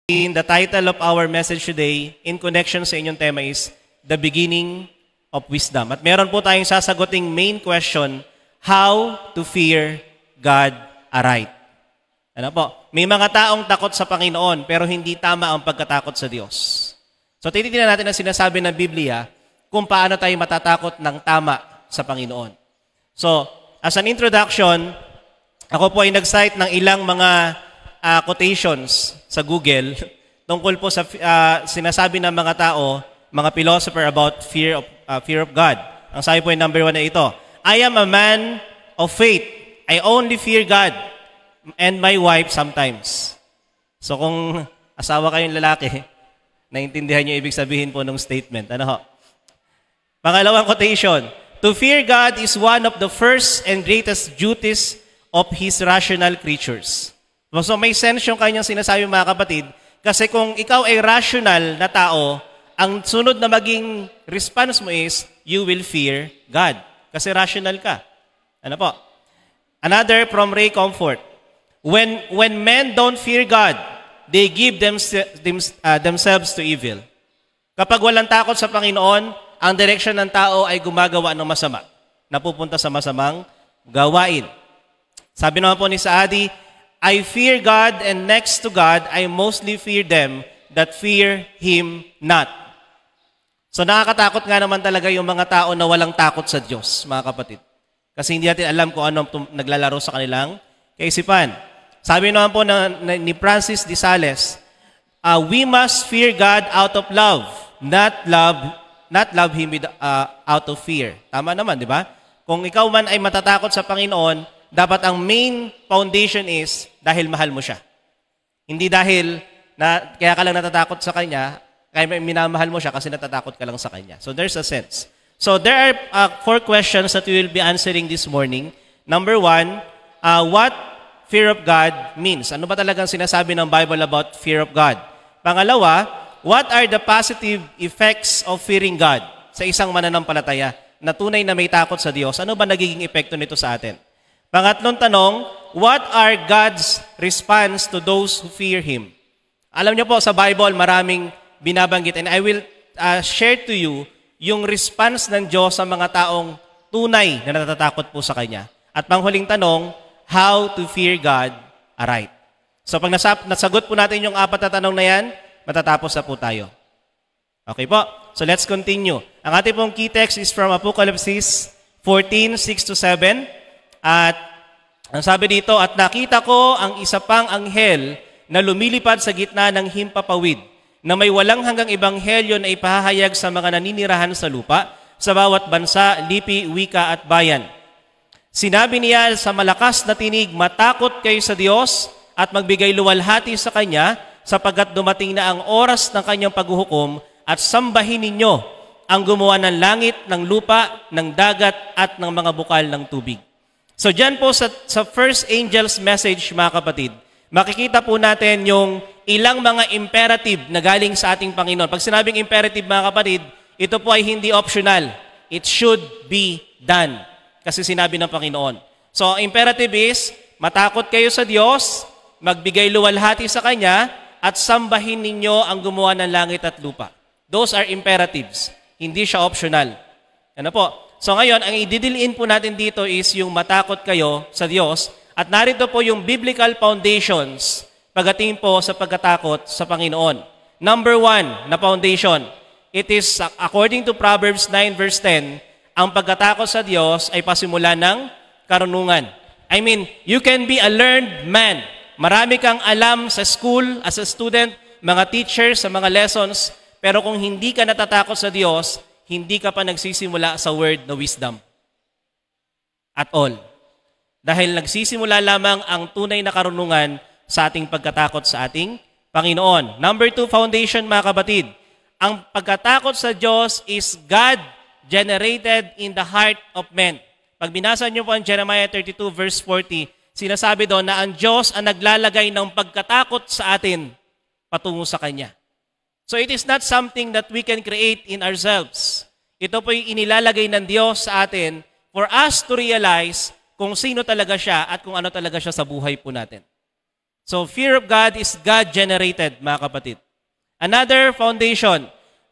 The title of our message today in connection sa inyong tema is The Beginning of Wisdom. At meron po tayong sasaguting main question, how to fear God aright. Ano po? May mga taong takot sa Panginoon pero hindi tama ang pagkatakot sa Diyos. So tititingnan natin ang sinasabi ng Biblia kung paano tayo matatakot ng tama sa Panginoon. So, as an introduction, ako po ay nag-cite ng ilang mga quotations sa Google tungkol po sa sinasabi ng mga tao, mga philosopher about fear of God. Ang sabi po ay number 1 na ito, I am a man of faith. I only fear God and my wife sometimes. So kung asawa kayong lalaki, naintindihan niyo ibig sabihin po ng statement. Ano ho? Pangalawang quotation, to fear God is one of the first and greatest duties of His rational creatures. So may sense yung kanyang sinasabi mga kapatid, kasi kung ikaw ay rational na tao, ang sunod na maging response mo is, you will fear God. Kasi rational ka. Ano po? Another from Ray Comfort. When men don't fear God, they give themselves to evil. Kapag walang takot sa Panginoon, ang direksyon ng tao ay gumagawa ng masama. Napupunta sa masamang gawain. Sabi naman po ni Saadi, I fear God, and next to God, I mostly fear them that fear Him not. So nakakatakot nga naman talaga yung mga tao na walang takot sa Diyos, mga kapatid. Kasi hindi natin alam kung ano naglalaro sa kanilang kaisipan. Sabi naman po ni Francis de Sales, we must fear God out of love, not love Him out of fear. Tama naman, di ba? Kung ikaw man ay matatakot sa Panginoon, dapat ang main foundation is dahil mahal mo siya. Hindi dahil kaya ka lang natatakot sa Kanya, kaya minamahal mo siya kasi natatakot ka lang sa Kanya. So there's a sense. So there are 4 questions that we will be answering this morning. Number 1, what fear of God means? Ano ba talagang sinasabi ng Bible about fear of God? Pangalawa, what are the positive effects of fearing God sa isang mananampalataya na tunay na may takot sa Diyos? Ano ba nagiging epekto nito sa atin? Pangatlong tanong, what are God's response to those who fear Him? Alam niyo po, sa Bible, maraming binabanggit. And I will share to you yung response ng Diyos sa mga taong tunay na natatakot po sa Kanya. At panghuling tanong, how to fear God aright? So pag nasagot po natin yung 4 na tanong na yan, matatapos na po tayo. Okay po? So let's continue. Ang ating pong key text is from Apocalypse 14:6-7. At ang sabi dito, at nakita ko ang isa pang anghel na lumilipad sa gitna ng himpapawid, na may walang hanggang ebanghelyo na ipahahayag sa mga naninirahan sa lupa, sa bawat bansa, lipi, wika at bayan. Sinabi niya sa malakas na tinig, matakot kayo sa Diyos at magbigay luwalhati sa Kanya, sapagkat dumating na ang oras ng Kanyang paghuhukom, at sambahin ninyo ang gumawa ng langit, ng lupa, ng dagat at ng mga bukal ng tubig. So dyan po sa first angel's message, mga kapatid, makikita po natin yung ilang mga imperative na galing sa ating Panginoon. Pag sinabing imperative, mga kapatid, ito po ay hindi optional. It should be done. Kasi sinabi ng Panginoon. So imperative is, matakot kayo sa Diyos, magbigay luwalhati sa Kanya, at sambahin ninyo ang gumawa ng langit at lupa. Those are imperatives. Hindi siya optional. Ano po? So ngayon, ang ididilin po natin dito is yung matakot kayo sa Diyos, at narito po yung biblical foundations pagdating po sa pagkatakot sa Panginoon. Number 1 na foundation, it is according to Proverbs 9 verse 10, ang pagkatakot sa Diyos ay pasimula ng karunungan. I mean, you can be a learned man. Marami kang alam sa school, as a student, mga teachers, sa mga lessons, pero kung hindi ka natatakot sa Diyos, hindi ka pa nagsisimula sa word na wisdom. At all. Dahil nagsisimula lamang ang tunay na karunungan sa ating pagkatakot sa ating Panginoon. Number 2 foundation, mga kapatid. Ang pagkatakot sa Diyos is God-generated in the heart of men. Pag binasa niyo po ang Jeremiah 32 verse 40, sinasabi doon na ang Diyos ang naglalagay ng pagkatakot sa atin patungo sa Kanya. So it is not something that we can create in ourselves. Ito po yung inilalagay ng Diyos sa atin for us to realize kung sino talaga siya at kung ano talaga siya sa buhay po natin. So, fear of God is God-generated, mga kapatid. Another foundation,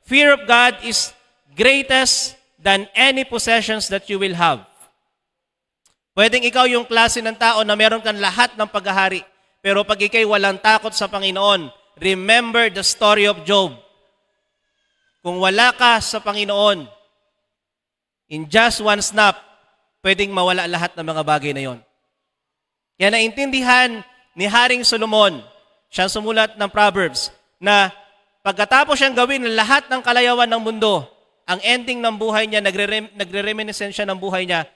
fear of God is greatest than any possessions that you will have. Pwedeng ikaw yung klase ng tao na meron kang lahat ng paghahari, pero pag ikay walang takot sa Panginoon, remember the story of Job. Kung wala ka sa Panginoon, in just one snap, pwedeng mawala lahat ng mga bagay na yon. Kaya naintindihan ni Haring Solomon, siya sumulat ng Proverbs, na pagkatapos siyang gawin ng lahat ng kalayawan ng mundo, ang ending ng buhay niya, nagre-reminiscence siya ng buhay niya,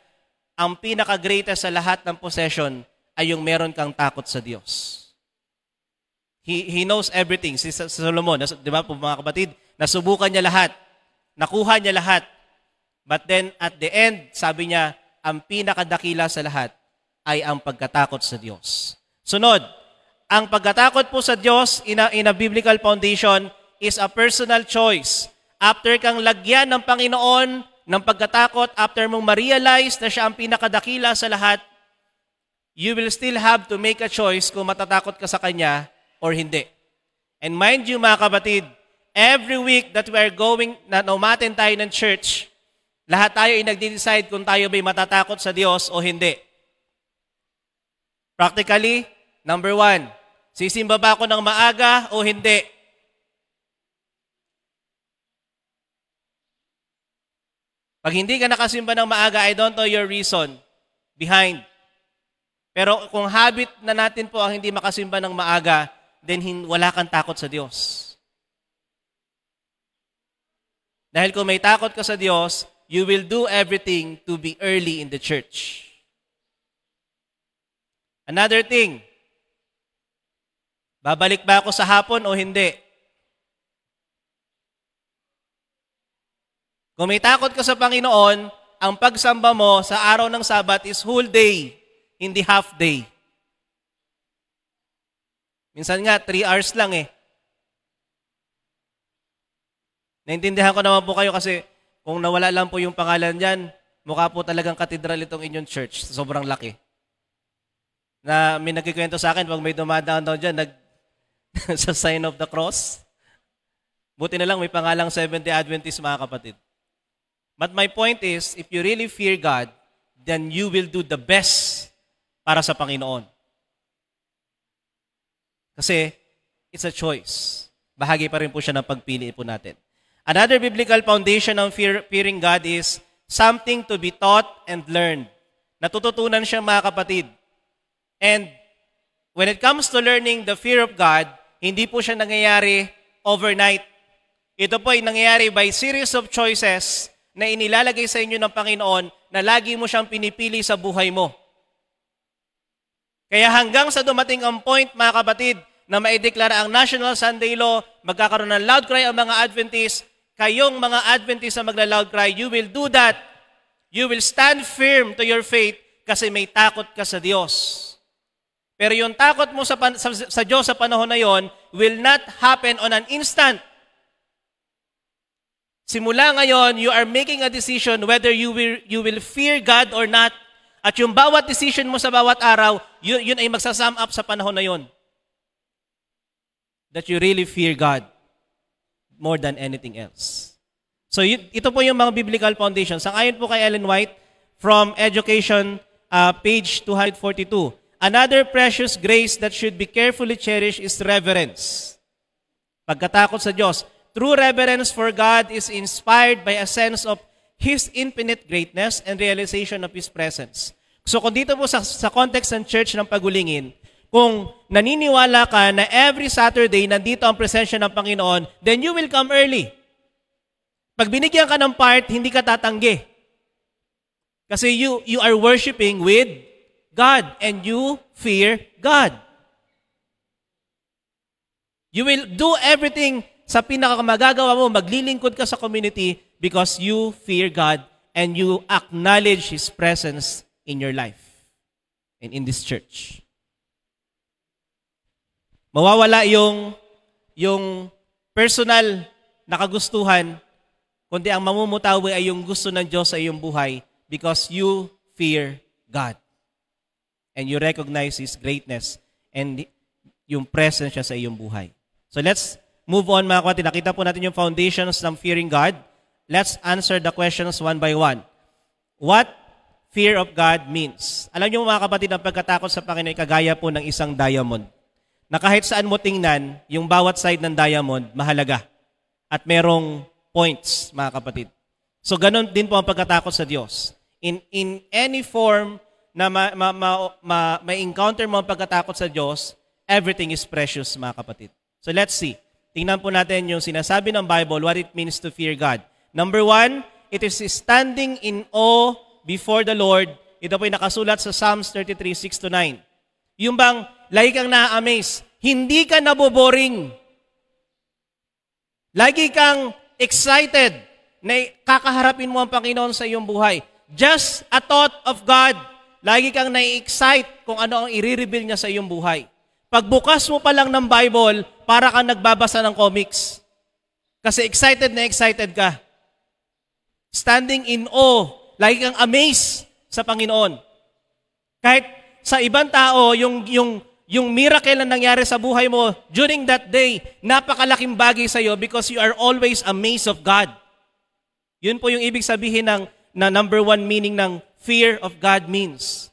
ang pinaka-greatest sa lahat ng possession ay yung meron kang takot sa Diyos. He knows everything. Si Solomon, di ba po mga kapatid, nasubukan niya lahat, nakuha niya lahat, but then at the end, sabi niya, ang pinakadakila sa lahat ay ang pagkatakot sa Diyos. Sunod, ang pagkatakot po sa Diyos in a biblical foundation is a personal choice. After kang lagyan ng Panginoon ng pagkatakot, after mong ma-realize na siya ang pinakadakila sa lahat, you will still have to make a choice kung matatakot ka sa Kanya or hindi. And mind you mga kapatid, every week that we are going, na umaten tayo ng church, lahat tayo ay nagde-decide kung tayo ba'y matatakot sa Diyos o hindi. Practically, number 1, sisimba ba ako ng maaga o hindi? Pag hindi ka nakasimba ng maaga, I don't know your reason behind. Pero kung habit na natin po ang hindi makasimba ng maaga, then wala kang takot sa Diyos. Dahil kung may takot ka sa Diyos, you will do everything to be early in the church. Another thing, babalik ba ako sa hapon o hindi? Kung may takot ka sa Panginoon, ang pagsamba mo sa araw ng Sabat is whole day, hindi half day. Minsan nga, 3 hours lang eh. Naintindihan ko naman po kayo kasi kung nawala lang po yung pangalan dyan, mukha po talagang katedral itong inyong church. Sobrang laki. Na may nagkikwento sa akin, pag may dumadaan daw dyan, sa sign of the cross. Buti na lang may pangalang Seventh-day Adventist, mga kapatid. But my point is, if you really fear God, then you will do the best para sa Panginoon. Kasi, it's a choice. Bahagi pa rin po siya ng pagpili po natin. Another biblical foundation ng fearing God is something to be taught and learned. Natututunan siya, mga kapatid. And when it comes to learning the fear of God, hindi po siya nangyayari overnight. Ito po ay nangyayari by series of choices na inilalagay sa inyo ng Panginoon na lagi mo siyang pinipili sa buhay mo. Kaya hanggang sa dumating ang point, mga kapatid, na maideklara ang National Sunday Law, magkakaroon ng loud cry ang mga Adventists, kayong mga Adventists na magla-loud cry, you will do that. You will stand firm to your faith kasi may takot ka sa Diyos. Pero yung takot mo sa Diyos sa panahon na yon will not happen on an instant. Simula ngayon, you are making a decision whether you will fear God or not. At yung bawat decision mo sa bawat araw, yun ay magsasum up sa panahon na yon. That you really fear God more than anything else. So ito po yung mga biblical foundations. Sangayon po kay Ellen White from Education, page 242. Another precious grace that should be carefully cherished is reverence. Pagkatakot sa Diyos. True reverence for God is inspired by a sense of His infinite greatness and realization of His presence. So kung dito po sa context ng church ng Pagulingin, kung naniniwala ka na every Saturday nandito ang presensya ng Panginoon, then you will come early. Pag binigyan ka ng part, hindi ka tatanggi. Kasi you are worshiping with God and you fear God. You will do everything sa pinakamagagawa mo, maglilingkod ka sa community because you fear God and you acknowledge His presence in your life and in this church. Mawawala yung personal na kagustuhan, kundi ang mamumutawi ay yung gusto ng Diyos sa iyong buhay because you fear God. And you recognize His greatness and yung presence niya sa iyong buhay. So let's move on mga kapatid. Nakita po natin yung foundations ng fearing God. Let's answer the questions one by one. What fear of God means? Alam niyo mga kapatid, ang pagkatakot sa Panginoon ay kagaya po ng isang diamond. Na kahit saan mo tingnan, yung bawat side ng diamond, mahalaga. At merong points, mga kapatid. So ganun din po ang pagkatakot sa Diyos. In any form na ma-encounter mo ang pagkatakot sa Diyos, everything is precious, mga kapatid. So let's see. Tingnan po natin yung sinasabi ng Bible, what it means to fear God. Number 1, it is standing in awe before the Lord. Ito po yung nakasulat sa Psalms 33:6-9. Yung bang, lagi kang na-amaze, hindi ka naboboring. Lagi kang excited na kakaharapin mo ang Panginoon sa iyong buhay. Just a thought of God. Lagi kang na-excite kung ano ang i-reveal niya sa iyong buhay. Pagbukas mo pa lang ng Bible, para kang nagbabasa ng comics. Kasi excited na excited ka. Standing in awe, lagi kang amazed sa Panginoon. Kahit sa ibang tao, yung miracle na nangyari sa buhay mo during that day, napakalaking bagay sa iyo because you are always amazed of God. Yun po yung ibig sabihin na number 1 meaning ng fear of God means.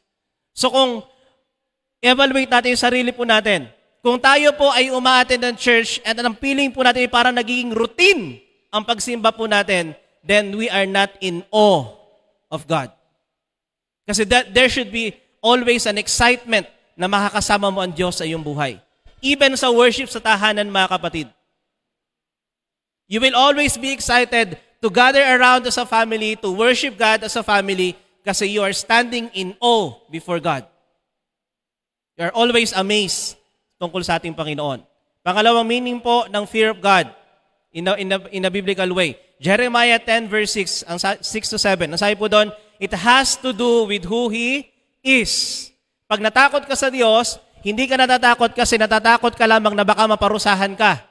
So kung evaluate natin yung sarili po natin, kung tayo po ay umaattend ng church at ang feeling po natin ay parang nagiging routine ang pagsimba po natin, then we are not in awe of God. Kasi there should be always an excitement na makakasama mo ang Diyos sa iyong buhay. Even sa worship sa tahanan, mga kapatid. You will always be excited to gather around as a family, to worship God as a family, kasi you are standing in awe before God. You are always amazed tungkol sa ating Panginoon. Pangalawang meaning po ng fear of God in a biblical way. Jeremiah 10 verse 6, 6-7. Nasabi po doon, it has to do with who He is. Pag natakot ka sa Diyos, hindi ka natatakot kasi natatakot ka lamang na baka maparusahan ka.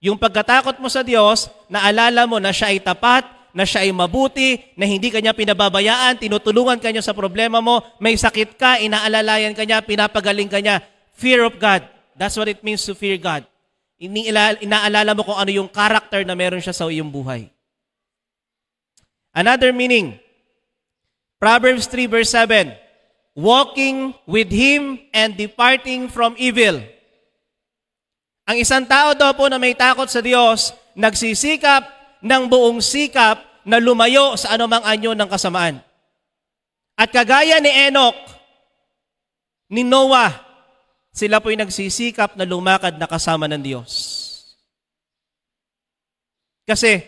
Yung pagkatakot mo sa Diyos, naalala mo na siya ay tapat, na siya ay mabuti, na hindi kanya pinababayaan, tinutulungan kanya sa problema mo, may sakit ka, inaalalayan kanya, pinapagaling kanya. Fear of God. That's what it means to fear God. Inaalala mo kung ano yung character na meron siya sa iyong buhay. Another meaning, Proverbs 3 verse 7, walking with Him and departing from evil. Ang isang tao daw po na may takot sa Diyos, nagsisikap ng buong sikap na lumayo sa anumang anyo ng kasamaan. At kagaya ni Enoch, ni Noah, sila po'y nagsisikap na lumakad na kasama ng Diyos. Kasi,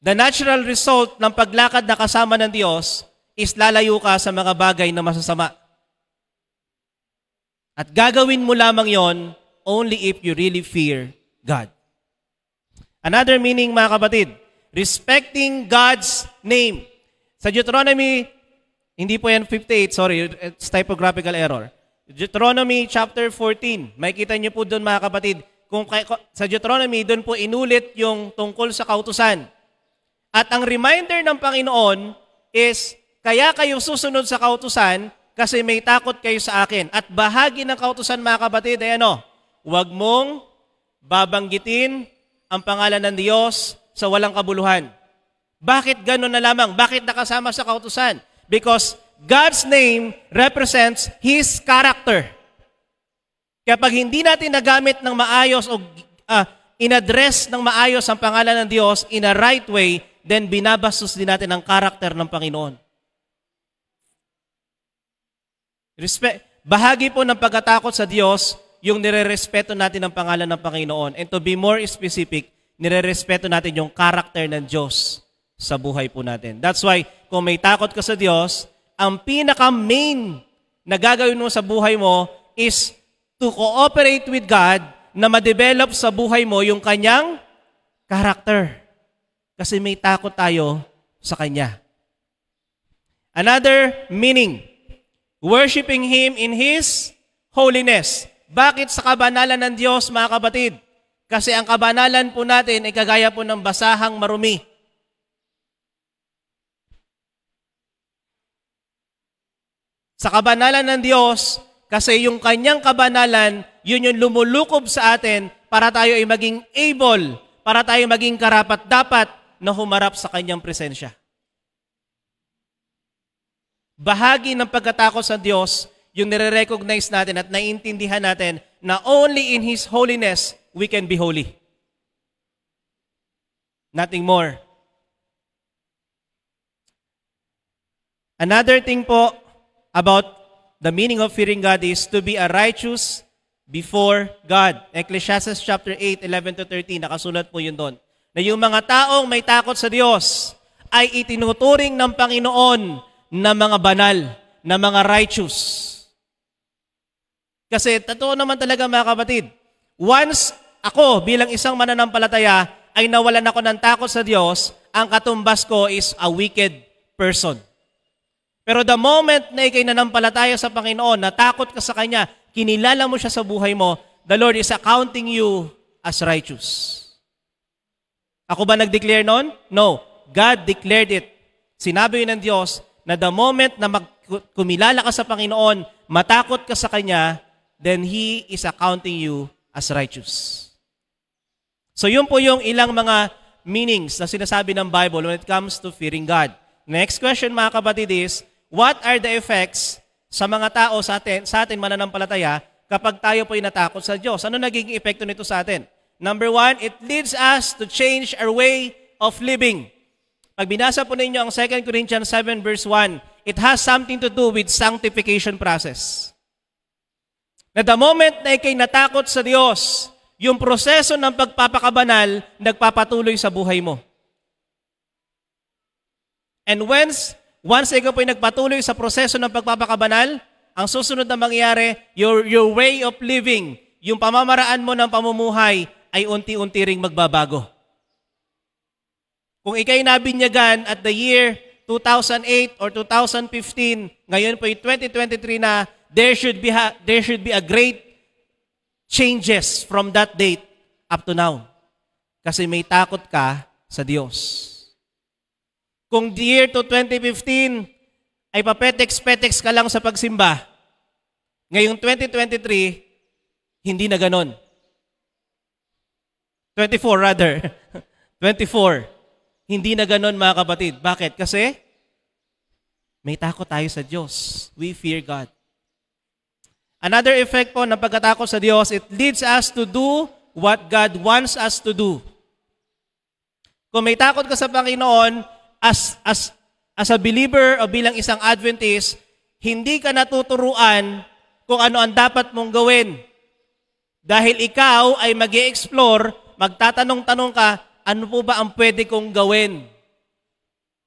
the natural result ng paglakad na kasama ng Diyos is lalayo ka sa mga bagay na masasama. At gagawin mo lamang yon only if you really fear God. Another meaning, mga kapatid, respecting God's name. Sa Deuteronomy, hindi po yan 58, sorry, it's typographical error. Deuteronomy chapter 14, makikita niyo po doon, mga kapatid, kung sa Deuteronomy, doon po inulit yung tungkol sa kautusan. At ang reminder ng Panginoon is, kaya kayo susunod sa kautusan kasi may takot kayo sa akin. At bahagi ng kautusan, mga kapatid, ay ano? Huwag mong babanggitin ang pangalan ng Diyos sa walang kabuluhan. Bakit gano'n na lamang? Bakit nakasama sa kautusan? Because God's name represents His character. Kaya pag hindi natin nagamit ng maayos o in-address ng maayos ang pangalan ng Diyos in a right way, then binabastos din natin ang character ng Panginoon. Bahagi po ng pagkatakot sa Diyos, yung nirerespeto natin ang pangalan ng Panginoon. And to be more specific, nirerespeto natin yung character ng Diyos sa buhay po natin. That's why, kung may takot ka sa Diyos, ang pinaka-main na gagawin mo sa buhay mo is to cooperate with God na ma-develop sa buhay mo yung kanyang character. Kasi may takot tayo sa Kanya. Another meaning, worshiping Him in His holiness. Bakit sa kabanalan ng Diyos, mga kapatid? Kasi ang kabanalan po natin ay kagaya po ng basahang marumi. Sa kabanalan ng Diyos, kasi yung kanyang kabanalan yun yung lumulukob sa atin para tayo ay maging able, para tayo maging karapat-dapat na humarap sa kanyang presensya. Bahagi ng pagkatakot sa Diyos, yung nire-recognize natin at naiintindihan natin na only in His holiness we can be holy. Nothing more. Another thing po about the meaning of fearing God is to be a righteous before God. Ecclesiastes chapter 8, 11 to 13, nakasulat po yun doon. Na yung mga taong may takot sa Diyos ay itinuturing ng Panginoon na mga banal, na mga righteous. Kasi totoo naman talaga mga kapatid, once ako bilang isang mananampalataya ay nawalan ako ng takot sa Diyos, ang katumbas ko is a wicked person. Pero the moment na ikay nanampalataya sa Panginoon, natakot ka sa Kanya, kinilala mo siya sa buhay mo, the Lord is accounting you as righteous. Ako ba nag-declare noon? No. God declared it. Sinabi yun ng Diyos na the moment na kumilala ka sa Panginoon, matakot ka sa Kanya, then He is accounting you as righteous. So yun po yung ilang mga meanings na sinasabi ng Bible when it comes to fearing God. Next question mga kapatid is, what are the effects sa mga tao sa atin mananampalataya kapag tayo po ay natakot sa Diyos? Ano nagiging epekto nito sa atin? Number 1, it leads us to change our way of living. Pag binasa po ninyo ang 2 Corinthians 7 verse 1, it has something to do with sanctification process. Na the moment na ikay natakot sa Diyos, yung proseso ng pagpapakabanal nagpapatuloy sa buhay mo. And once ikaw po ay nagpatuloy sa proseso ng pagpapakabanal, ang susunod na mangyayari, your way of living, yung pamamaraan mo ng pamumuhay ay unti-unti ring magbabago. Kung ikay nabinyagan at the year 2008 or 2015, ngayon po ay 2023 na, there should be a great changes from that date up to now. Kasi may takot ka sa Diyos. Kung the year to 2015 ay papetex-petex ka lang sa pagsimba, ngayong 2023, hindi na ganon. 24 rather. 24. Hindi na ganon mga kapatid. Bakit? Kasi may takot tayo sa Diyos. We fear God. Another effect po ng pagkatakot sa Diyos, it leads us to do what God wants us to do. Kung may takot ka sa Panginoon, as a believer o bilang isang Adventist, hindi ka natuturuan kung ano ang dapat mong gawin. Dahil ikaw ay mag-i-explore, magtatanong-tanong ka, ano po ba ang pwede kong gawin?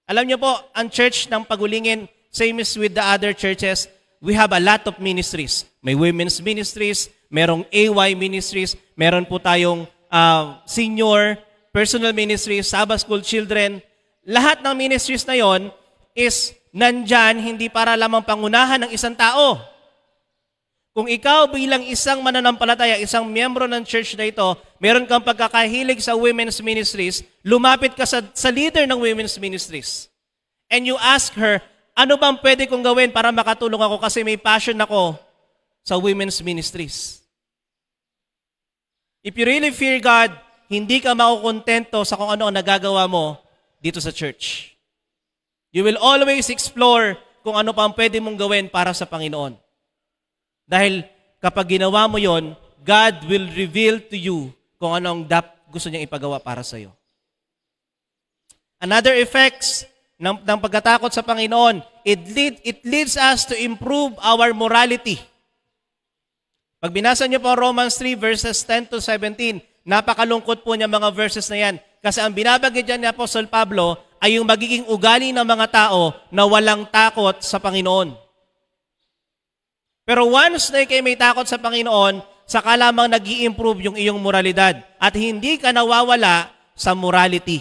Alam niyo po, ang church ng Pagulingin, same as with the other churches, we have a lot of ministries. May women's ministries, merong AY ministries, meron po tayong senior, personal ministries, Sabbath School Children. Lahat ng ministries na yon is nandyan hindi para lamang pangunahan ng isang tao. Kung ikaw bilang isang mananampalataya, isang miyembro ng church na ito, meron kang pagkakahilig sa women's ministries, lumapit ka sa leader ng women's ministries. And you ask her, ano bang pwede kong gawin para makatulong ako kasi may passion ako sa women's ministries. If you really fear God, hindi ka makukontento sa kung ano ang nagagawa mo dito sa church. You will always explore kung ano pa ang pwede mong gawin para sa Panginoon. Dahil kapag ginawa mo yon, God will reveal to you kung ano ang gusto niyang ipagawa para sa iyo. Another effects ng pagkatakot sa Panginoon, it leads us to improve our morality. Pag binasa niyo po Romans 3 verses 10 to 17, napakalungkot po niya mga verses na yan. Kasi ang binabagay dyan ni Apostle Pablo ay yung magiging ugali ng mga tao na walang takot sa Panginoon. Pero once na ikay may takot sa Panginoon, saka lamang nag-i-improve yung iyong moralidad at hindi ka nawawala sa morality.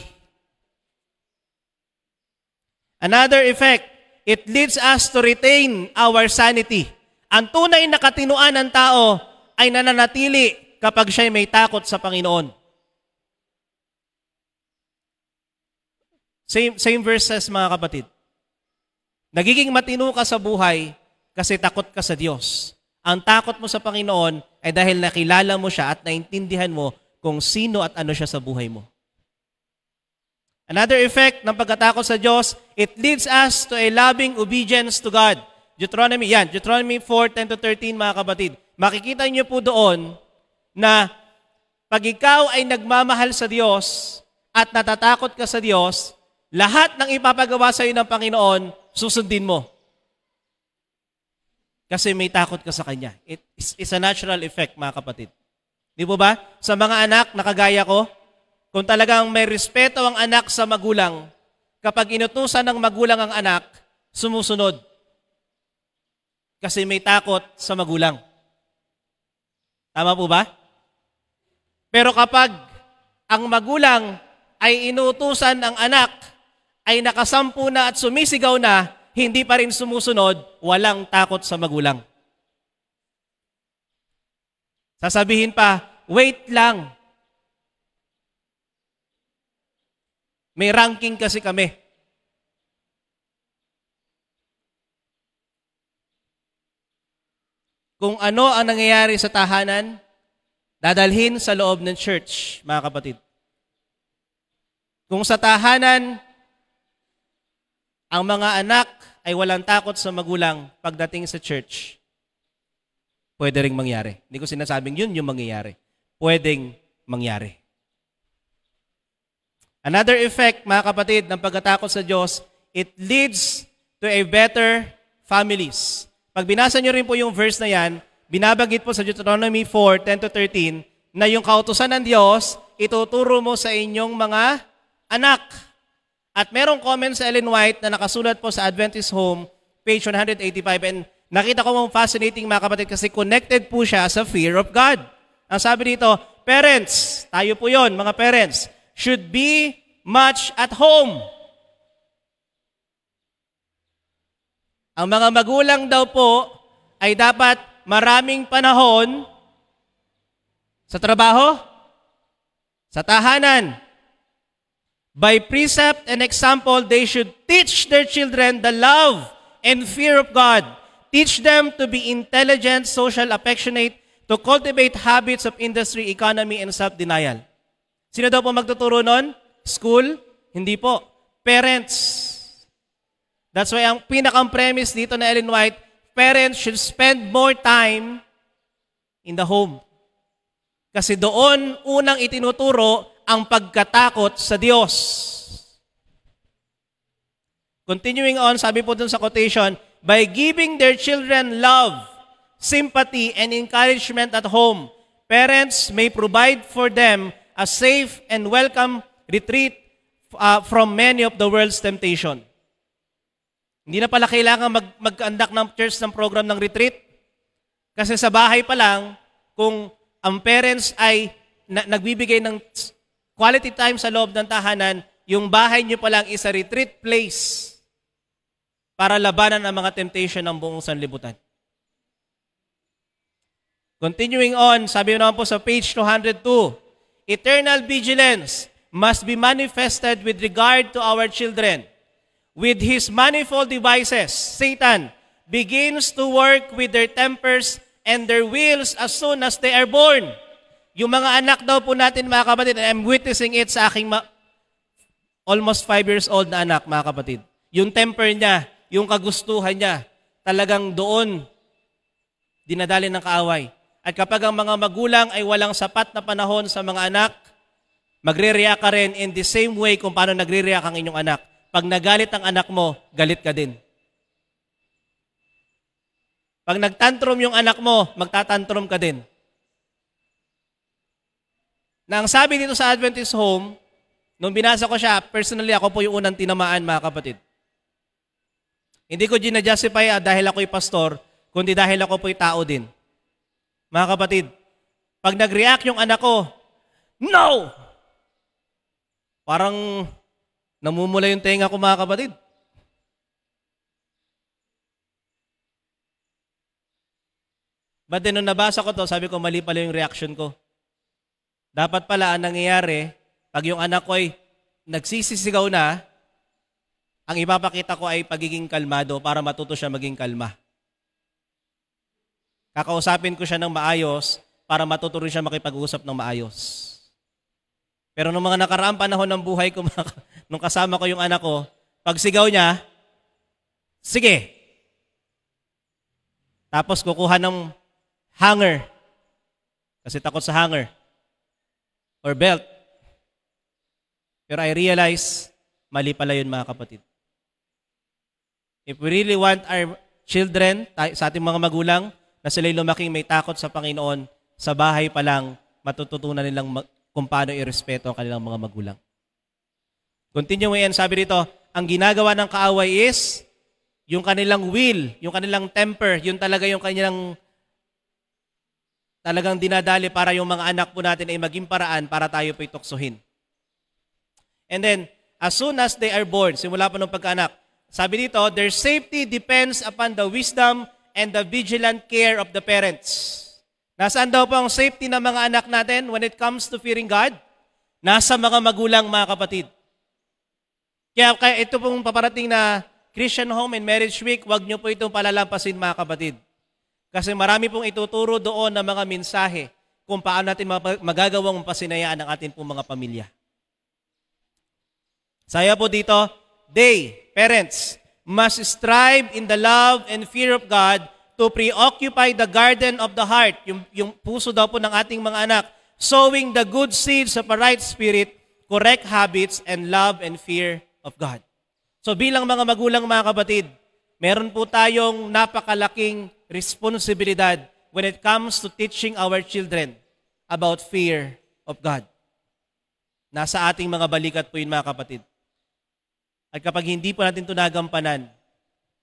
Another effect, it leads us to retain our sanity. Ang tunay na katinuan ng tao ay nananatili kapag siya may takot sa Panginoon. Same verses mga kapatid. Nagiging matino ka sa buhay kasi takot ka sa Diyos. Ang takot mo sa Panginoon ay dahil nakilala mo siya at naintindihan mo kung sino at ano siya sa buhay mo. Another effect ng pagkatakot sa Diyos, it leads us to a loving obedience to God. Deuteronomy 4:10-13 mga kapatid. Makikita niyo po doon na pag ikaw ay nagmamahal sa Diyos at natatakot ka sa Diyos, lahat ng ipapagawa sa iyo ng Panginoon, susundin mo. Kasi may takot ka sa Kanya. It's a natural effect, mga kapatid. Di po ba? Sa mga anak na kagaya ko, kung talagang may respeto ang anak sa magulang, kapag inutusan ng magulang ang anak, sumusunod. Kasi may takot sa magulang. Tama po ba? Pero kapag ang magulang ay inutusan ang anak, ay nakasampu na at sumisigaw na, hindi pa rin sumusunod, walang takot sa magulang. Sasabihin pa, wait lang. May ranking kasi kami. Kung ano ang nangyayari sa tahanan, dadalhin sa loob ng church, mga kapatid. Kung sa tahanan, ang mga anak ay walang takot sa magulang pagdating sa church, pwede ring mangyari. Hindi ko sinasabing yun yung mangyayari. Pwedeng mangyari. Another effect, mga kapatid, ng pagkatakot sa Diyos, it leads to a better families. Pag binasa nyo rin po yung verse na yan, binabagit po sa Deuteronomy 4:10-13, na yung kautusan ng Diyos, ituturo mo sa inyong mga anak. At merong comment sa Ellen White na nakasulat po sa Adventist Home, page 185, and nakita ko mong fascinating, mga kapatid, kasi connected po siya sa fear of God. Ang sabi dito, parents, tayo po yon, mga parents, should be much at home. Ang mga magulang daw po ay dapat maraming panahon sa trabaho, sa tahanan. By precept and example, they should teach their children the love and fear of God. Teach them to be intelligent, social, affectionate, to cultivate habits of industry, economy, and self-denial. Sino daw po magtuturo nun? School? Hindi po. Parents. That's why ang pinakang premise dito na Ellen White, parents should spend more time in the home. Kasi doon unang itinuturo ang pagkatakot sa Diyos. Continuing on, sabi po dun sa quotation, by giving their children love, sympathy, and encouragement at home, parents may provide for them a safe and welcome retreat from many of the world's temptation. Hindi na pala kailangan mag-conduct ng church ng program ng retreat. Kasi sa bahay pa lang, kung ang parents ay nagbibigay ng quality time sa loob ng tahanan, yung bahay nyo pa lang is a retreat place para labanan ang mga temptation ng buong sanlibutan. Continuing on, sabi naman po sa page 202, eternal vigilance must be manifested with regard to our children. With his manifold devices, Satan begins to work with their tempers and their wills as soon as they are born. Yung mga anak daw po natin, mga kapatid, and I'm witnessing it sa aking almost 5 years old na anak, mga kapatid. Yung temper niya, yung kagustuhan niya, talagang doon dinadali ng kaaway. At kapag ang mga magulang ay walang sapat na panahon sa mga anak, magre-react ka rin in the same way kung paano nagre-react ang inyong anak. Pag nagalit ang anak mo, galit ka din. Pag nagtantrum yung anak mo, magtatantrum ka din. Na ang sabi dito sa Adventist Home, nung binasa ko siya, personally ako po yung unang tinamaan, mga kapatid. Hindi ko ginajustify dahil ako'y pastor, kundi dahil ako po'y tao din. Mga kapatid, pag nag-react yung anak ko, no! Parang namumula yung tenga ko, mga kapatid. But then, nung nabasa ko to, sabi ko, mali pala yung reaction ko. Dapat pala, ang nangyayari, pag yung anak ko ay nagsisisigaw na, ang ipapakita ko ay pagiging kalmado para matuto siya maging kalma. Kakausapin ko siya ng maayos para matuto rin siya makipag-usap ng maayos. Pero nung mga nakaraang panahon ng buhay ko, nung kasama ko yung anak ko, pag sigaw niya, sige. Tapos kukuha ng hanger. Kasi takot sa hanger. Or belt. Pero I realize, mali pala yun mga kapatid. If we really want our children, sa ating mga magulang, na sila'y lumaking may takot sa Panginoon, sa bahay pa lang, matututunan nilang kung paano irespeto ang kanilang mga magulang. Continue mo yan, sabi dito, ang ginagawa ng kaaway is yung kanilang will, yung kanilang temper, yun talaga yung kanilang talagang dinadali para yung mga anak po natin ay maging paraan para tayo po'y tuksohin. And then, as soon as they are born, simula pa ng pagkaanak, sabi dito, their safety depends upon the wisdom and the vigilant care of the parents. Nasaan daw po ang safety ng mga anak natin when it comes to fearing God? Nasa mga magulang, mga kapatid. Kaya ito pong paparating na Christian Home and Marriage Week, wag niyo po itong palalampasin, mga kapatid. Kasi marami pong ituturo doon ng mga mensahe kung paano natin magagawang pasinayaan ang ating pong mga pamilya. Saya po dito, they, parents, must strive in the love and fear of God to preoccupy the garden of the heart, yung puso daw po ng ating mga anak, sowing the good seeds of a right spirit, correct habits, and love and fear of God. So bilang mga magulang, mga kapatid, meron po tayong napakalaking responsibilidad when it comes to teaching our children about fear of God. Nasa ating mga balikat po yun, mga kapatid. At kapag hindi po natin ito nagampanan,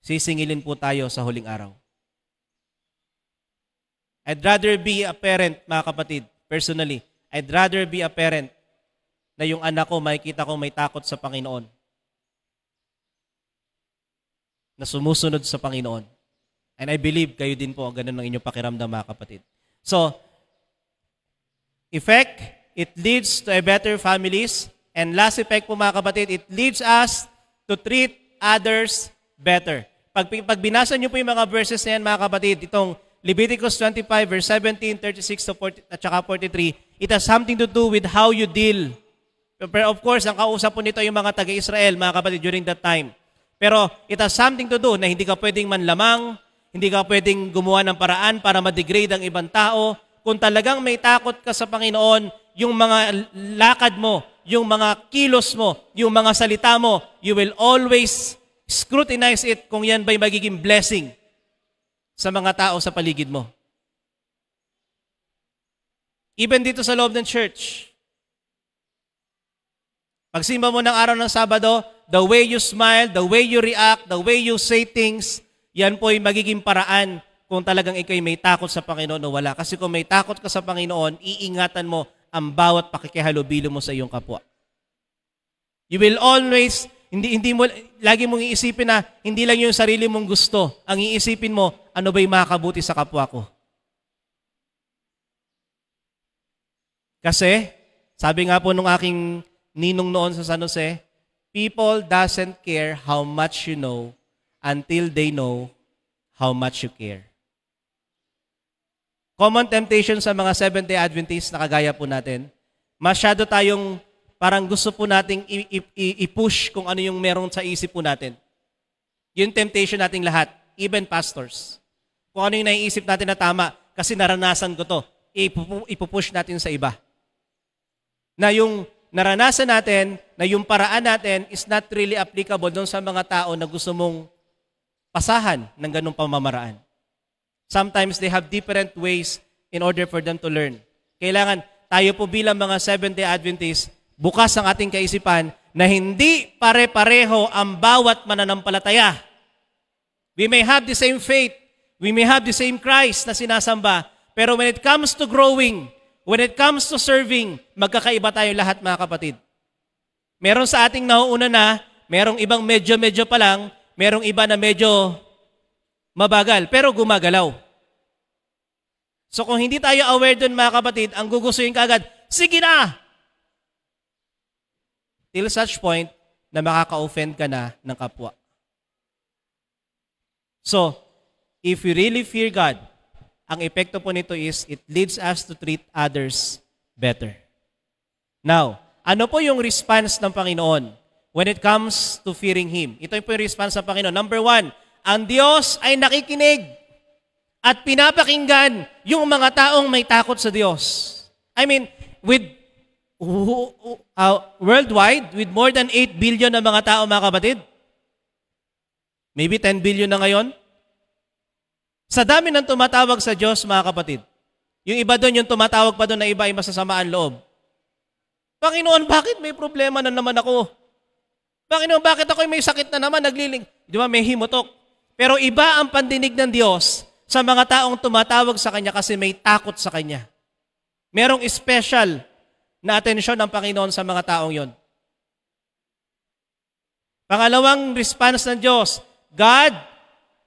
sisingilin po tayo sa huling araw. I'd rather be a parent, mga kapatid, personally, I'd rather be a parent na yung anak ko, makikita ko may takot sa Panginoon. Na sumusunod sa Panginoon. And I believe kayo din po, ganun ang inyong pakiramdam, mga kapatid. So, effect, it leads to a better families. And last effect po, mga kapatid, it leads us to treat others better. Pag binasa nyo po yung mga verses na yan, mga kapatid, itong Leviticus 25, verse 17, 36 to 40, at saka 43, it has something to do with how you deal. Pero of course, ang kausap po nito yung mga taga-Israel, mga kapatid, during that time. Pero it has something to do na hindi ka pwedeng manlamang, hindi ka pwedeng gumawa ng paraan para ma-degrade ang ibang tao. Kung talagang may takot ka sa Panginoon, yung mga lakad mo, yung mga kilos mo, yung mga salita mo, you will always scrutinize it kung yan ba'y magiging blessing sa mga tao sa paligid mo. Even dito sa loob ng church. Pagsimba mo ng araw ng Sabado, the way you smile, the way you react, the way you say things, yan po ay magiging paraan kung talagang ikay may takot sa Panginoon o wala. Kasi kung may takot ka sa Panginoon, iingatan mo ang bawat pakikihalubilo mo sa iyong kapwa. You will always, hindi mo, lagi mong iisipin na hindi lang yung sarili mong gusto. Ang iisipin mo, ano ba'y makakabuti sa kapwa ko? Kasi, sabi nga po nung aking ninong noon sa San Jose, people doesn't care how much you know until they know how much you care. Common temptation sa mga Seventh-day Adventists na kagaya po natin, masyado tayong parang gusto po nating i-push kung ano yung meron sa isip po natin. Yung temptation nating lahat, even pastors. Kung ano yung naiisip natin na tama, kasi naranasan ko to, ipupush natin sa iba. Na yung naranasan natin, na yung paraan natin is not really applicable doon sa mga tao na gusto mong pasahan ng ganung pamamaraan. Sometimes they have different ways in order for them to learn. Kailangan tayo po bilang mga Seventh-day Adventists, bukas ang ating kaisipan na hindi pare-pareho ang bawat mananampalataya. We may have the same faith, we may have the same Christ na sinasamba, pero when it comes to growing, when it comes to serving, magkakaiba tayo lahat, mga kapatid. Meron sa ating nauuna na, merong ibang medyo-medyo pa lang, merong iba na medyo mabagal, pero gumagalaw. So kung hindi tayo aware dun, mga kapatid, ang gugustuhin ka agad, sige na! Till such point na makaka-offend ka na ng kapwa. So, if you really fear God, ang epekto po nito is it leads us to treat others better. Now, ano po yung response ng Panginoon when it comes to fearing Him? Ito po yung response ng Panginoon. Number 1, ang Diyos ay nakikinig at pinapakinggan yung mga taong may takot sa Diyos. I mean, worldwide, with more than 8 billion na mga tao, mga kapatid, maybe 10 billion na ngayon, sa dami ng tumatawag sa Diyos, mga kapatid, yung iba doon, yung tumatawag pa doon na iba ay masasamaan loob. Panginoon, bakit may problema na naman ako? Panginoon, bakit ako may sakit na naman, nagliling? Di ba, may himutok. Pero iba ang pandinig ng Diyos sa mga taong tumatawag sa Kanya kasi may takot sa Kanya. Merong special na atensyon ng Panginoon sa mga taong yon. Pangalawang response ng Diyos, God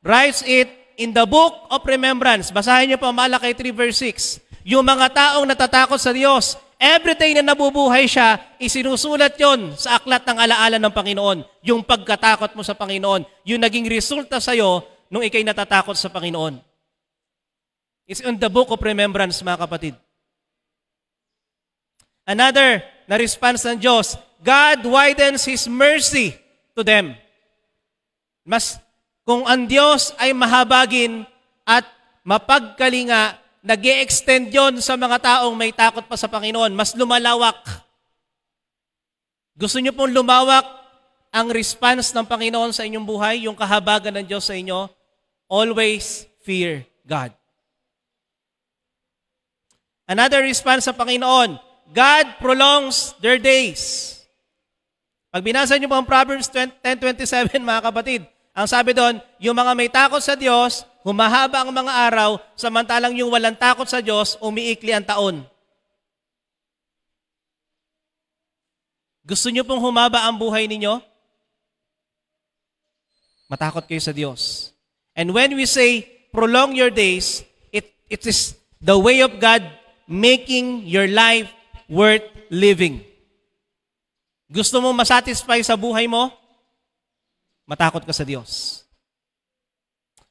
writes it in the book of remembrance. Basahin niyo po Malakay 3 verse 6. Yung mga taong natatakot sa Diyos, every day na nabubuhay siya, isinusulat yon sa aklat ng alaala ng Panginoon. Yung pagkatakot mo sa Panginoon, yung naging resulta sa'yo nung ikay natatakot sa Panginoon. It's in the book of remembrance, mga kapatid. Another na response ng Diyos, God widens His mercy to them. Kung ang Diyos ay mahabagin at mapagkalinga, nag-e-extend yon sa mga taong may takot pa sa Panginoon. Mas lumalawak. Gusto niyo pong lumawak ang response ng Panginoon sa inyong buhay, yung kahabagan ng Diyos sa inyo? Always fear God. Another response sa Panginoon, God prolongs their days. Pag binasa niyo po ang Proverbs 10:27, mga kapatid, ang sabi doon, yung mga may takot sa Diyos, humahaba ang mga araw, samantalang yung walang takot sa Diyos, umiikli ang taon. Gusto niyo pong humaba ang buhay ninyo? Matakot kayo sa Diyos. And when we say, prolong your days, it is the way of God making your life worth living. Gusto mo masatisfy sa buhay mo? Matakot ka sa Diyos.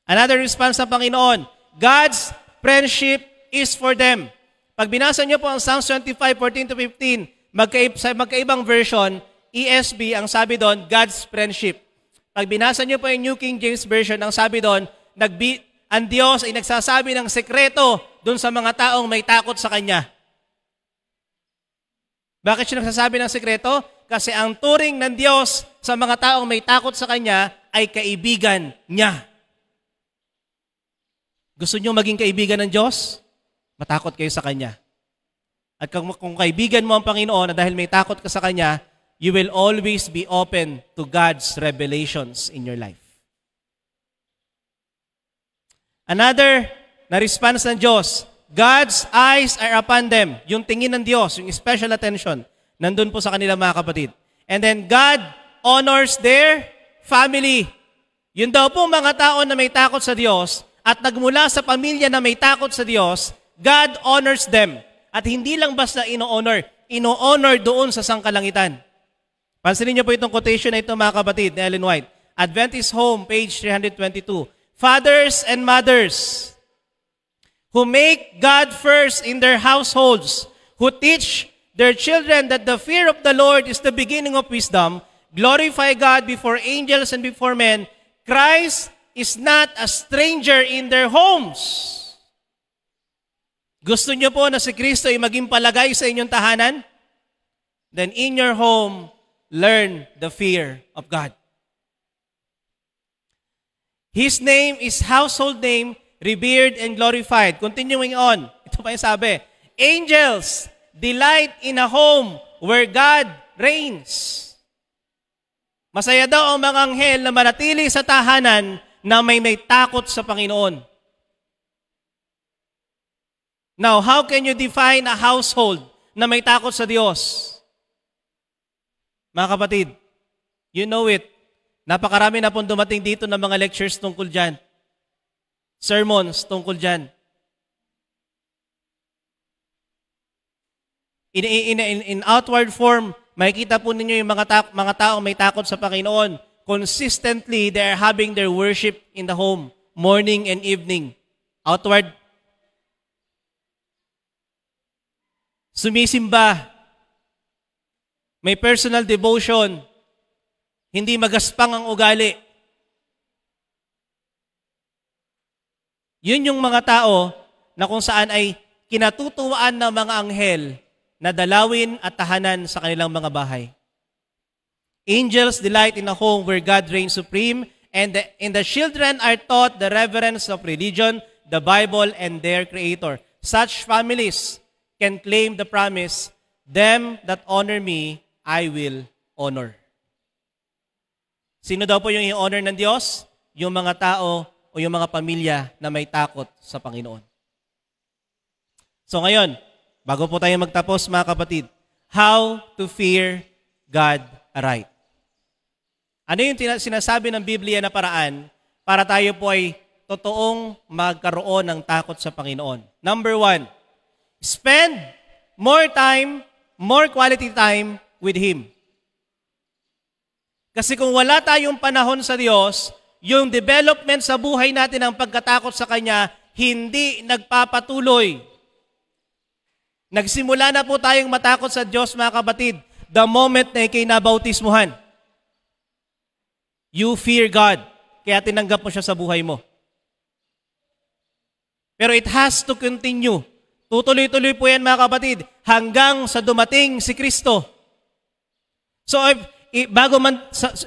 Another response ng Panginoon, God's friendship is for them. Pag binasa niyo po ang Psalms 25:14-15, sa magkaibang version, ESV, ang sabi doon, God's friendship. Pag binasa niyo po yung New King James Version, ang sabi doon, ang Diyos ay nagsasabi ng sekreto doon sa mga taong may takot sa Kanya. Bakit siya nagsasabi ng sekreto? Kasi ang turing ng Diyos sa mga taong may takot sa Kanya ay kaibigan niya. Gusto niyo maging kaibigan ng Diyos? Matakot kayo sa Kanya. At kung kaibigan mo ang Panginoon na dahil may takot ka sa Kanya, you will always be open to God's revelations in your life. Another na response ng Diyos, God's eyes are upon them. Yung tingin ng Diyos, yung special attention, nandun po sa kanila, mga kapatid. And then God honors their family. Yun daw po mga tao na may takot sa Diyos at nagmula sa pamilya na may takot sa Diyos, God honors them. At hindi lang basta ino-honor doon sa sangkalangitan. Pansinin niyo po itong quotation na ito, mga kapatid, ni Ellen White. Adventist Home, page 322. Fathers and mothers who make God first in their households, who teach their children that the fear of the Lord is the beginning of wisdom, glorify God before angels and before men, Christ is not a stranger in their homes. Gusto niyo po na si Kristo ay maging palagay sa inyong tahanan? Then in your home, learn the fear of God. His name is household name, revered and glorified. Continuing on, ito pa yung sabi, angels delight in a home where God reigns. Masaya daw ang mga anghel na manatili sa tahanan na may takot sa Panginoon. Now, how can you define a household na may takot sa Diyos? Mga kapatid, you know it. Napakarami na pong dumating dito ng mga lectures tungkol dyan. Sermons tungkol dyan. In outward form, makikita po ninyo yung mga taong may takot sa Panginoon. Consistently, they are having their worship in the home, morning and evening. Outward sumisimba, may personal devotion, hindi magaspang ang ugali. Yun yung mga tao na kung saan ay kinatutuwaan ng mga anghel na dalawin at tahanan sa kanilang mga bahay. Angels delight in a home where God reigns supreme, and the children are taught the reverence of religion, the Bible, and their Creator. Such families can claim the promise, them that honor me, I will honor. Sino daw po yung i-honor ng Diyos? Yung mga tao o yung mga pamilya na may takot sa Panginoon. So ngayon, bago po tayo magtapos mga kapatid, how to fear God aright. Ano yung sinasabi ng Biblia na paraan para tayo po ay totoong magkaroon ng takot sa Panginoon? Number 1, spend more time, more quality time with Him. Kasi kung wala tayong panahon sa Diyos, yung development sa buhay natin ng pagkatakot sa Kanya, hindi nagpapatuloy. Nagsimula na po tayong matakot sa Diyos, mga kapatid, the moment na ikinabautismuhan. You fear God, kaya tinanggap mo siya sa buhay mo. Pero it has to continue. Tutuloy-tuloy po yan, mga kapatid, hanggang sa dumating si Kristo. So,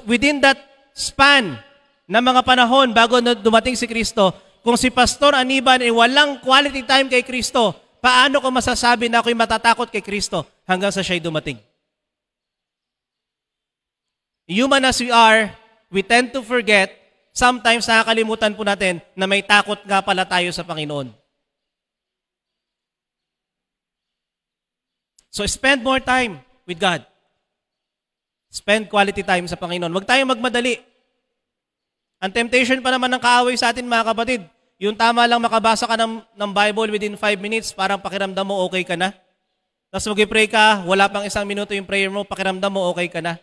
within that span na mga panahon bago dumating si Kristo, kung si Pastor Aniban ay walang quality time kay Kristo, paano ko masasabi na ako'y matatakot kay Kristo hanggang sa siya'y dumating? Human as we are, we tend to forget, sometimes nakakalimutan po natin na may takot nga pala tayo sa Panginoon. So spend more time with God. Spend quality time sa Panginoon. Huwag tayong magmadali. Ang temptation pa naman ng kaaway sa atin, mga kapatid, yung tama lang makabasa ka ng Bible within 5 minutes, parang pakiramdam mo okay ka na. Tapos mag-pray ka, wala pang 1 minuto yung prayer mo, pakiramdam mo okay ka na.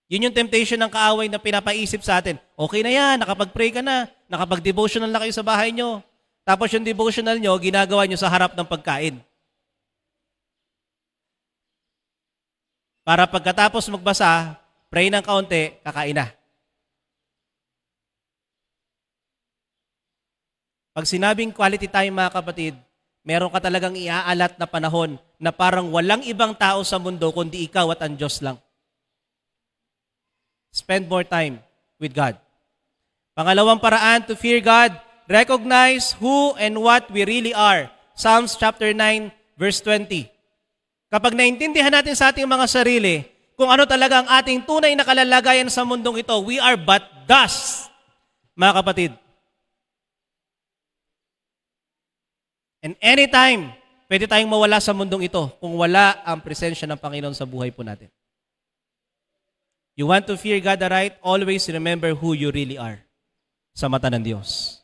Yun yung temptation ng kaaway na pinapaisip sa atin. Okay na yan, nakapag-pray ka na, nakapag-devotional na kayo sa bahay nyo. Tapos yung devotional nyo, ginagawa nyo sa harap ng pagkain. Para pagkatapos magbasa, pray ng kaunti, kakain na. Pag sinabing quality time, mga kapatid, meron ka talagang iaalat na panahon na parang walang ibang tao sa mundo kundi ikaw at ang Diyos lang. Spend more time with God. Pangalawang paraan to fear God, recognize who and what we really are. Psalms chapter 9, verse 20. Kapag naintindihan natin sa ating mga sarili, kung ano talaga ang ating tunay na kalalagayan sa mundong ito, we are but dust, mga kapatid. And anytime, pwede tayong mawala sa mundong ito kung wala ang presensya ng Panginoon sa buhay po natin. You want to fear God aright? Always remember who you really are sa mata ng Diyos.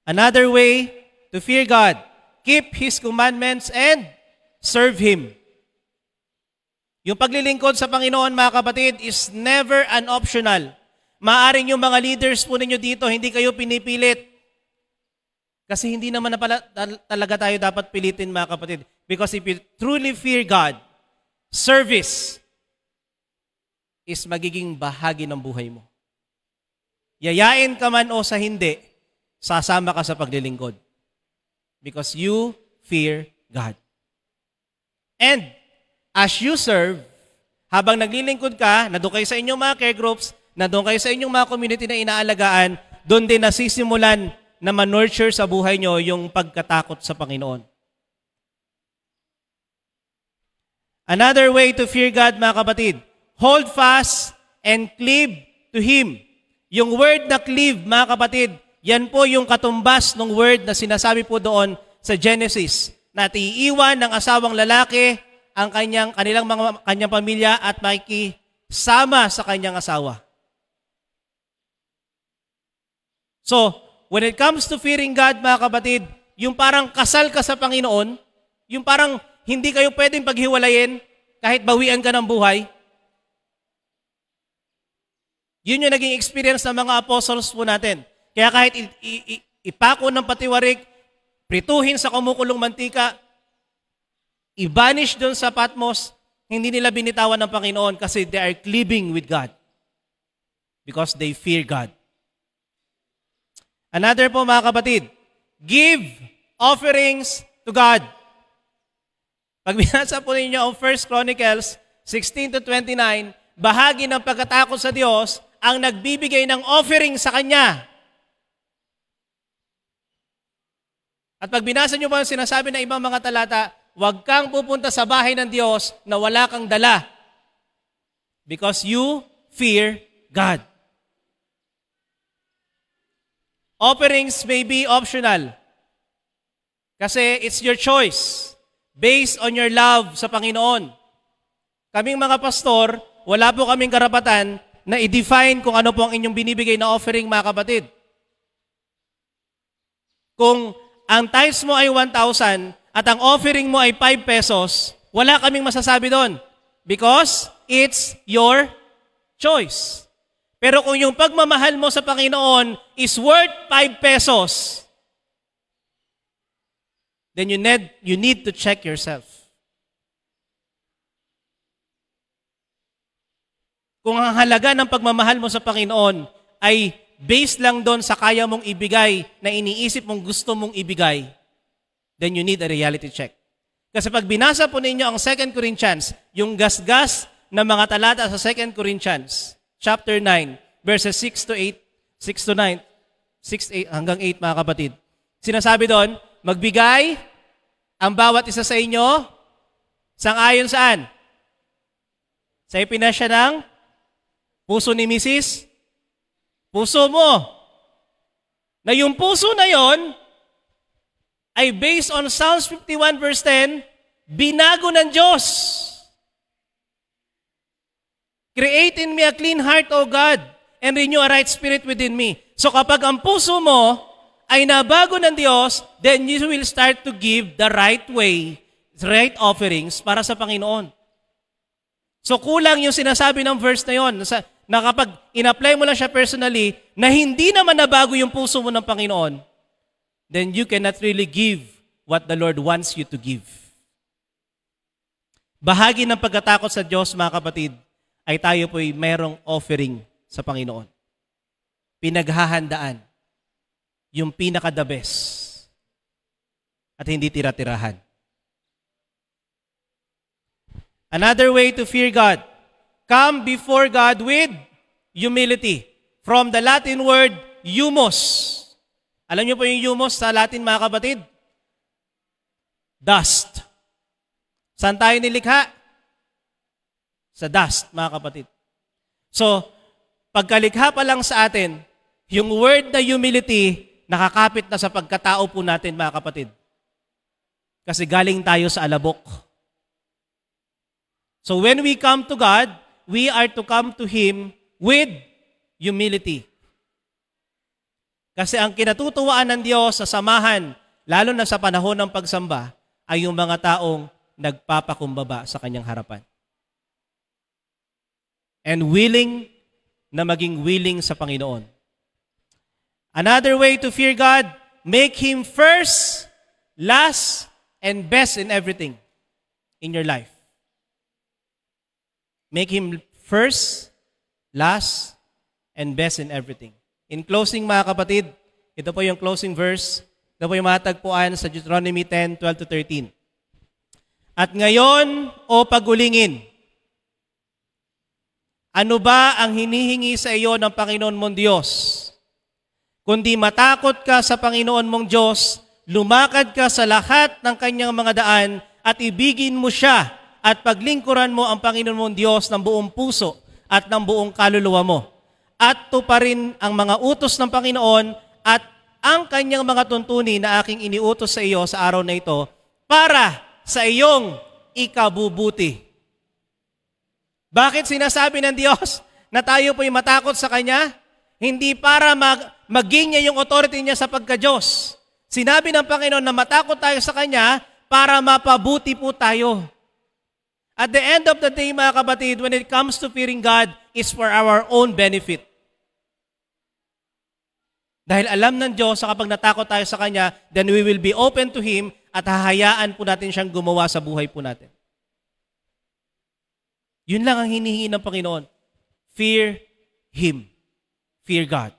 Another way to fear God, keep His commandments and serve Him. Yung paglilingkod sa Panginoon, mga kapatid, is never an optional. Maaring yung mga leaders po ninyo dito, hindi kayo pinipilit. Kasi hindi naman na pala, talaga tayo dapat pilitin, mga kapatid. Because if you truly fear God, service is magiging bahagi ng buhay mo. Yayain ka man o sa hindi, sasama ka sa paglilingkod. Because you fear God. And as you serve, habang naglilingkod ka, nandun kayo sa inyong mga care groups, nandun kayo sa inyong mga community na inaalagaan, doon din nasisimulan na manurture sa buhay nyo yung pagkatakot sa Panginoon. Another way to fear God, mga kapatid, hold fast and cleave to Him. Yung word na cleave, mga kapatid, yan po yung katumbas ng word na sinasabi po doon sa Genesis, na iiwan ng asawang lalaki ang kanyang pamilya at makikisama sa kanyang asawa. So, when it comes to fearing God, mga kapatid, yung parang kasal ka sa Panginoon, yung parang hindi kayo pwedeng paghiwalayin kahit bawian ka ng buhay. Yun yung naging experience ng mga apostles po natin. Kaya kahit ipako ng patiwarik, prituhin sa kumukulong mantika, i-banish doon sa Patmos, hindi nila binitawan ng Panginoon kasi they are cleaving with God. Because they fear God. Another po mga kapatid, give offerings to God. Pag binasa po ninyo ang 1 Chronicles 16-29, bahagi ng pagkatakot sa Diyos ang nagbibigay ng offering sa Kanya. At pag binasa nyo pa ang sinasabi ng ibang mga talata, huwag kang pupunta sa bahay ng Diyos na wala kang dala. Because you fear God. Offerings may be optional. Kasi it's your choice based on your love sa Panginoon. Kaming mga pastor, wala po kaming karapatan na i-define kung ano po ang inyong binibigay na offering, mga kapatid. Kung ang tithes mo ay 1,000 at ang offering mo ay 5 pesos, wala kaming masasabi doon. Because it's your choice. Pero kung yung pagmamahal mo sa Panginoon is worth 5 pesos, then you need to check yourself. Kung ang halaga ng pagmamahal mo sa Panginoon ay based lang doon sa kaya mong ibigay na iniisip mong gusto mong ibigay, then you need a reality check. Kasi pag binasa po ninyo ang 2 Corinthians, yung gasgas na mga talata sa 2 Corinthians, chapter 9, verses 6-8, 6-9, 6-8 hanggang 8 mga kapatid. Sinasabi doon, magbigay ang bawat isa sa inyo sang-ayon saan? Sa ipinasya ng puso ni Mrs. Puso mo. Na yung puso na yon ay based on Psalms 51 verse 10, binago ng Diyos. Create in me a clean heart, O God, and renew a right spirit within me. So kapag ang puso mo ay nabago ng Diyos, then you will start to give the right way, the right offerings para sa Panginoon. So kulang yung sinasabi ng verse na yon, na kapag in-apply mo lang siya personally, na hindi naman nabago yung puso mo ng Panginoon, then you cannot really give what the Lord wants you to give. Bahagi ng pagkatakot sa Diyos, mga kapatid, ay tayo po'y merong offering sa Panginoon. Pinaghahandaan. Yung pinaka-the best. At hindi tira-tirahan. Another way to fear God, come before God with humility. From the Latin word, humos. Alam niyo po yung humos sa Latin, mga kapatid? Dust. Saan tayo nilikha? Sa dust, mga kapatid. So, pagkalikha pa lang sa atin, yung word na humility, nakakapit na sa pagkatao po natin, mga kapatid. Kasi galing tayo sa alabok. So when we come to God, we are to come to Him with humility. Kasi ang kinatutuwaan ng Diyos sa samahan, lalo na sa panahon ng pagsamba, ay yung mga taong nagpapakumbaba sa Kanyang harapan. And willing na maging willing sa Panginoon. Another way to fear God, make Him first, last, and best in everything in your life. Make Him first, last, and best in everything. In closing, mga kapatid, ito po yung closing verse. Ito po yung matagpuan sa Deuteronomy 10:12-13. At ngayon, o pagulingin, ano ba ang hinihingi sa iyo ng Panginoon mong Diyos? Kundi matakot ka sa Panginoon mong Diyos, lumakad ka sa lahat ng kanyang mga daan at ibigin mo siya at paglingkuran mo ang Panginoon mong Diyos ng buong puso at ng buong kaluluwa mo. At tuparin ang mga utos ng Panginoon at ang kanyang mga tuntunin na aking iniutos sa iyo sa araw na ito para sa iyong ikabubuti. Bakit sinasabi ng Diyos na tayo po'y matakot sa Kanya? Hindi para maging niya yung authority niya sa pagka-Diyos. Sinabi ng Panginoon na matakot tayo sa Kanya para mapabuti po tayo. At the end of the day, mga kapatid, when it comes to fearing God, is for our own benefit. Dahil alam ng Diyos na kapag natakot tayo sa Kanya, then we will be open to Him at hahayaan po natin siyang gumawa sa buhay po natin. Yun lang ang hinihingi ng Panginoon. Fear Him. Fear God.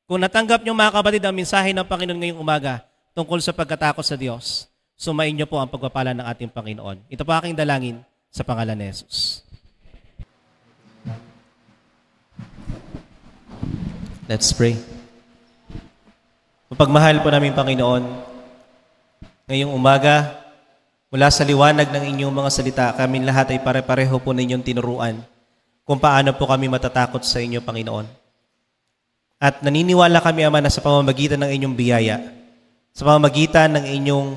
Kung natanggap niyo mga kapatid ang mensahe ng Panginoon ngayong umaga tungkol sa pagkatakot sa Diyos, sumain niyo po ang pagpapala ng ating Panginoon. Ito po aking dalangin sa pangalan ni Jesus. Let's pray. Mapagmahal po namin Panginoon, ngayong umaga, mula sa liwanag ng inyong mga salita, kami lahat ay pare-pareho po ninyong tinuruan kung paano po kami matatakot sa inyo, Panginoon. At naniniwala kami, Ama, na sa pamamagitan ng inyong biyaya, sa pamamagitan ng inyong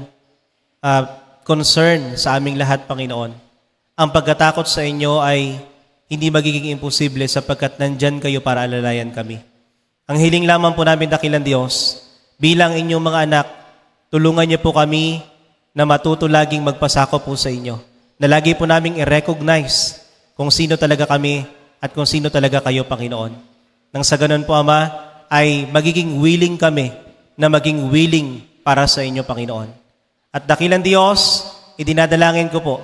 concern sa aming lahat, Panginoon, ang pagkatakot sa inyo ay hindi magiging imposible sapagkat nandyan kayo para alalayan kami. Ang hiling lamang po namin, dakilang Diyos, bilang inyong mga anak, tulungan niyo po kami na matuto laging magpasako po sa inyo. Na lagi po naming i-recognize kung sino talaga kami at kung sino talaga kayo, Panginoon. Nang sa ganun po, Ama, ay magiging willing kami na maging willing para sa inyo, Panginoon. At dakilang Diyos, idinadalangin ko po,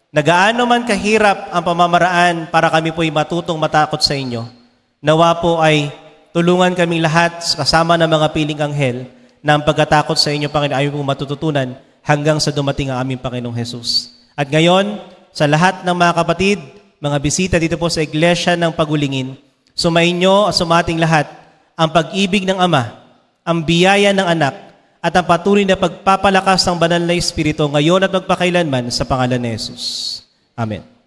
na gaano man kahirap ang pamamaraan para kami po'y matutong matakot sa inyo, nawa po ay tulungan kaming lahat kasama ng mga piling anghel na ang pagkatakot sa inyo, Panginoon, ay po matututunan hanggang sa dumating ang aming Panginoong Jesus. At ngayon, sa lahat ng mga kapatid, mga bisita dito po sa Iglesia ng Pagulingin, sumainyo at sumating lahat ang pag-ibig ng Ama, ang biyaya ng Anak, at ang patuloy na pagpapalakas ng Banal na Espiritu ngayon at magpakailanman sa pangalan ni Jesus. Amen.